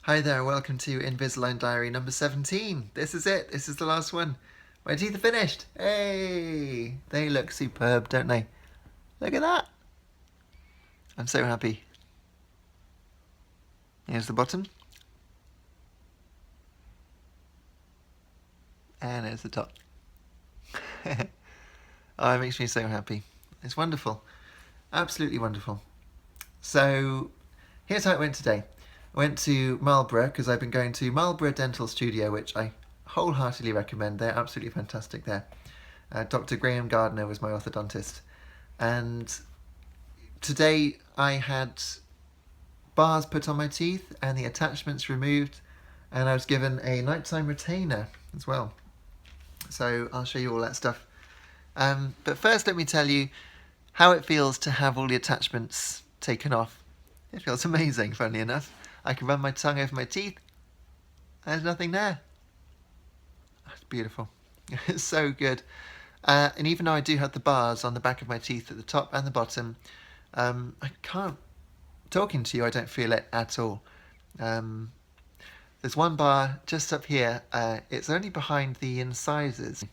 Hi there, welcome to Invisalign Diary number 17. This is it, this is the last one. My teeth are finished. Hey! They look superb, don't they? Look at that. I'm so happy. Here's the bottom. And there's the top. Oh, it makes me so happy. It's wonderful. Absolutely wonderful. So, here's how it went today. I went to Marlborough because I've been going to Marlborough Dental Studio, which I wholeheartedly recommend. They're absolutely fantastic there. Dr. Graham Gardner was my orthodontist. And today I had bars put on my teeth and the attachments removed, and I was given a nighttime retainer as well. So I'll show you all that stuff. But first let me tell you how it feels to have all the attachments taken off. It feels amazing, funnily enough. I can run my tongue over my teeth. There's nothing there. It's beautiful. It's so good. And even though I do have the bars on the back of my teeth at the top and the bottom, I can't, talking to you, I don't feel it at all. There's one bar just up here. It's only behind the incisors.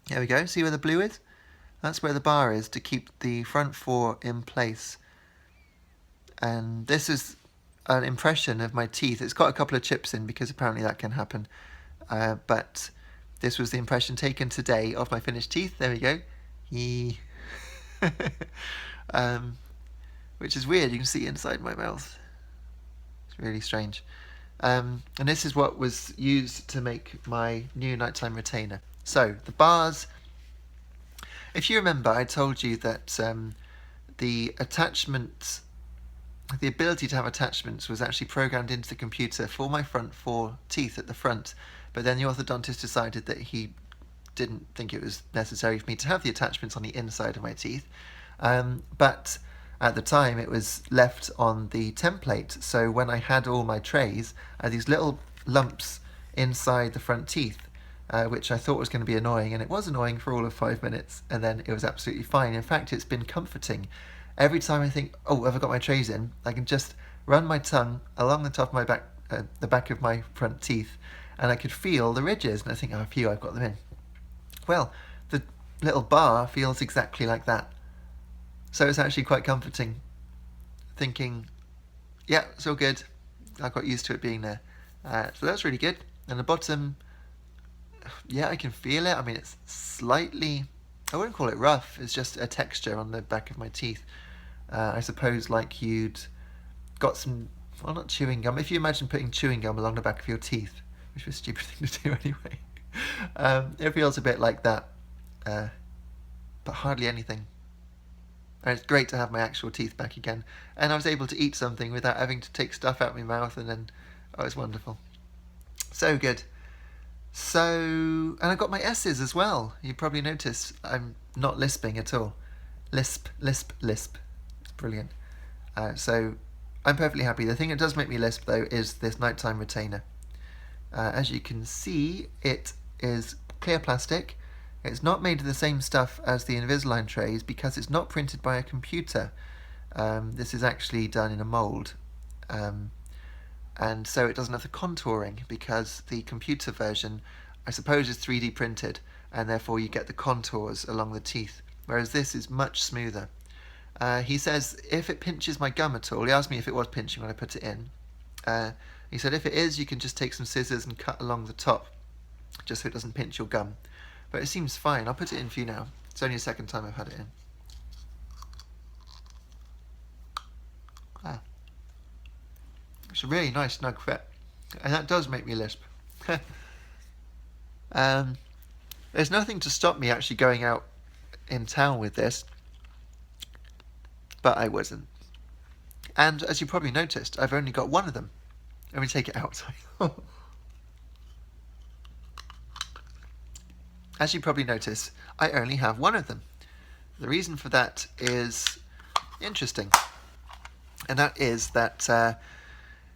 There we go. See where the blue is? That's where the bar is to keep the front four in place. And this is an impression of my teeth. It's got a couple of chips in because apparently that can happen. But this was the impression taken today of my finished teeth. There we go. Which is weird. You can see inside my mouth. It's really strange. And this is what was used to make my new nighttime retainer. So the bars, if you remember, I told you that the attachment, the ability to have attachments was actually programmed into the computer for my front four teeth at the front, but then the orthodontist decided that he didn't think it was necessary for me to have the attachments on the inside of my teeth. But at the time it was left on the template, so when I had all my trays, I had these little lumps inside the front teeth, which I thought was going to be annoying, and it was annoying for all of 5 minutes, and then it was absolutely fine. In fact, it's been comforting. Every time I think, oh, have I got my trays in, I can just run my tongue along the top of my back, the back of my front teeth, and I could feel the ridges, and I think, oh, phew, I've got them in. Well, the little bar feels exactly like that. So it's actually quite comforting, thinking, yeah, it's all good. I got used to it being there. So that's really good. And the bottom, yeah, I can feel it. I mean, it's slightly, I wouldn't call it rough. It's just a texture on the back of my teeth. I suppose like you'd got some, well, not chewing gum. If you imagine putting chewing gum along the back of your teeth, which was a stupid thing to do anyway. It feels a bit like that, but hardly anything. And it's great to have my actual teeth back again. And I was able to eat something without having to take stuff out of my mouth, and then, oh, it's wonderful. So good. So, and I got my S's as well. You probably noticed I'm not lisping at all. Lisp, lisp, lisp. It's brilliant. So I'm perfectly happy. The thing that does make me lisp, though, is this nighttime retainer. As you can see, it is clear plastic. It's not made of the same stuff as the Invisalign trays because it's not printed by a computer. This is actually done in a mould. And so it doesn't have the contouring because the computer version, I suppose, is 3D printed, and therefore you get the contours along the teeth, whereas this is much smoother. He says if it pinches my gum at all, he asked me if it was pinching when I put it in. He said if it is, you can just take some scissors and cut along the top, just so it doesn't pinch your gum. But it seems fine. I'll put it in for you now. It's only the second time I've had it in. It's a really nice snug fit, and that does make me lisp. There's nothing to stop me actually going out in town with this, but I wasn't. And as you probably noticed, I've only got one of them. Let me take it out. As you probably noticed, I only have one of them. The reason for that is interesting, and that is that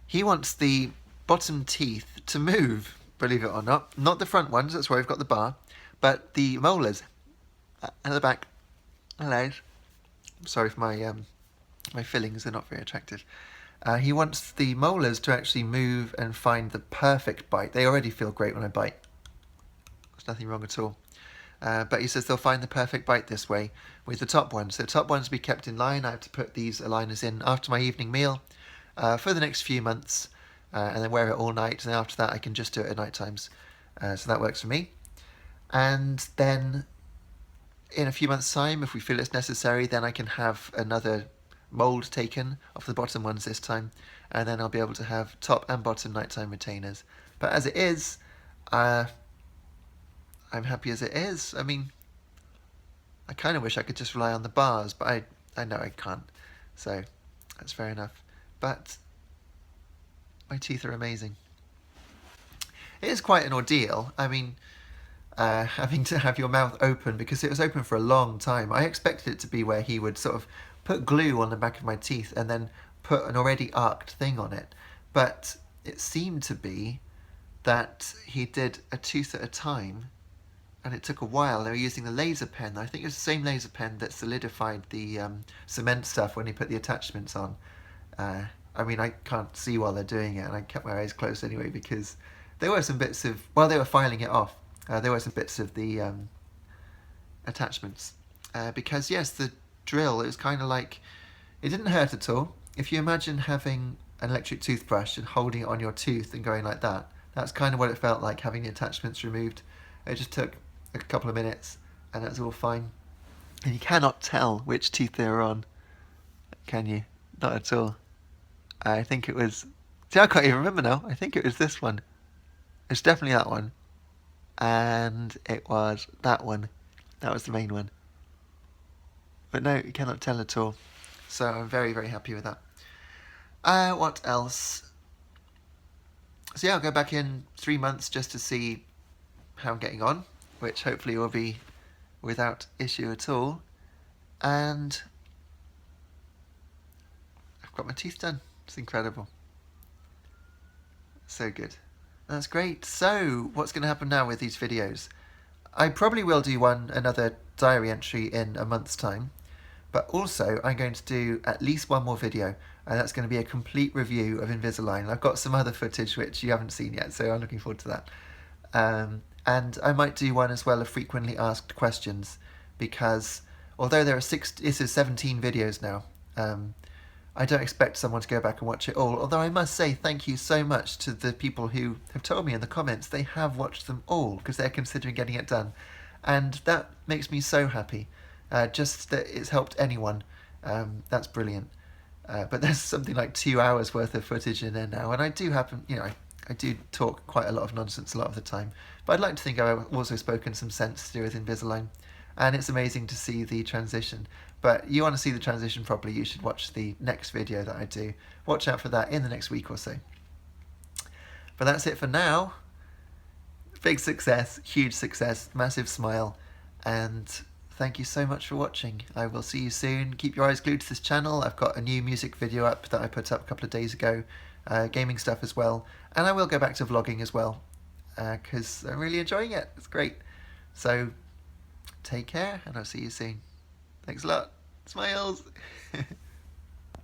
he wants the bottom teeth to move, believe it or not. Not the front ones, that's where I've got the bar, but the molars at the back. Hello. Sorry for my fillings, they're not very attractive. He wants the molars to actually move and find the perfect bite. They already feel great when I bite. There's nothing wrong at all. But he says they'll find the perfect bite this way with the top ones. So the top ones will be kept in line. I have to put these aligners in after my evening meal for the next few months and then wear it all night. And after that I can just do it at night times. So that works for me. And then in a few months' time, if we feel it's necessary, then I can have another mould taken off the bottom ones this time, and then I'll be able to have top and bottom nighttime retainers. But as it is, I'm happy as it is. I mean, I kind of wish I could just rely on the bars, but I know I can't. So that's fair enough. But my teeth are amazing. It is quite an ordeal. I mean, having to have your mouth open because it was open for a long time. I expected it to be where he would sort of put glue on the back of my teeth and then put an already arced thing on it. But it seemed to be that he did a tooth at a time, and it took a while. They were using the laser pen. I think it was the same laser pen that solidified the cement stuff when he put the attachments on. I mean, I can't see while they're doing it, and I kept my eyes closed anyway because there were some bits of, while they were filing it off, there were some bits of the attachments. Because, yes, the drill, it was kind of like, it didn't hurt at all. If you imagine having an electric toothbrush and holding it on your tooth and going like that, that's kind of what it felt like having the attachments removed. It just took a couple of minutes and that's all fine. And you cannot tell which teeth they're on, can you? Not at all. I think it was, see, I can't even remember now. I think it was this one. It's definitely that one. And it was that one. That was the main one. But no, you cannot tell at all. So I'm very, very happy with that. What else? So yeah, I'll go back in 3 months just to see how I'm getting on, which hopefully will be without issue at all. And I've got my teeth done. It's incredible. So good. That's great. So what's going to happen now with these videos? I probably will do another diary entry in a month's time. But also, I'm going to do at least one more video, and that's going to be a complete review of Invisalign. I've got some other footage which you haven't seen yet, so I'm looking forward to that. And I might do one as well of frequently asked questions, because although there are 17 videos now, I don't expect someone to go back and watch it all. Although I must say thank you so much to the people who have told me in the comments they have watched them all, because they're considering getting it done. And that makes me so happy. Just that it's helped anyone, that's brilliant. But there's something like 2 hours worth of footage in there now, and I do happen, I do talk quite a lot of nonsense a lot of the time. But I'd like to think I've also spoken some sense to do with Invisalign, and it's amazing to see the transition. But you want to see the transition properly, you should watch the next video that I do. Watch out for that in the next week or so. But that's it for now. Big success, huge success, massive smile, and thank you so much for watching. I will see you soon. Keep your eyes glued to this channel. I've got a new music video up that I put up a couple of days ago, gaming stuff as well, and I will go back to vlogging as well, because I'm really enjoying it. It's great. So take care, and I'll see you soon. Thanks a lot. Smiles.